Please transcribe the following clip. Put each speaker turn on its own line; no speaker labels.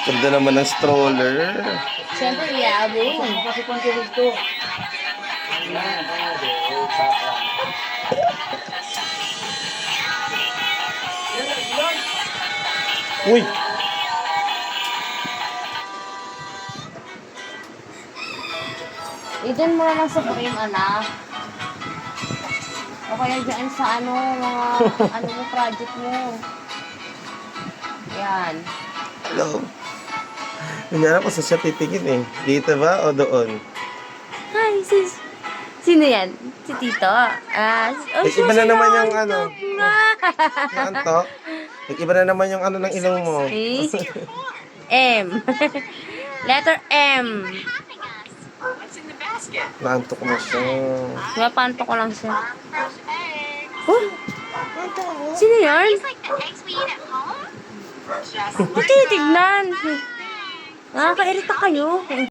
Ganda naman ng stroller.
Siyempre, iabong.
Kasi kung dito.
Uy!
Idun mo na lang sa frame, anak. O kaya dyan sa mga mo project mo. Yan.
Hello. Nangyari ko sa siya titingin eh. Dito ba o doon?
Hi, sis. Sino yan? Si Tito?
Iba na naman yung ano. Yung anto. Iba na naman yung ano ng ilong mo.
Si M. Letter M.
Naantok na siya.
Mapanto ko lang siya. Oh, sino yan? Hindi tignan. Nakakairita kayo.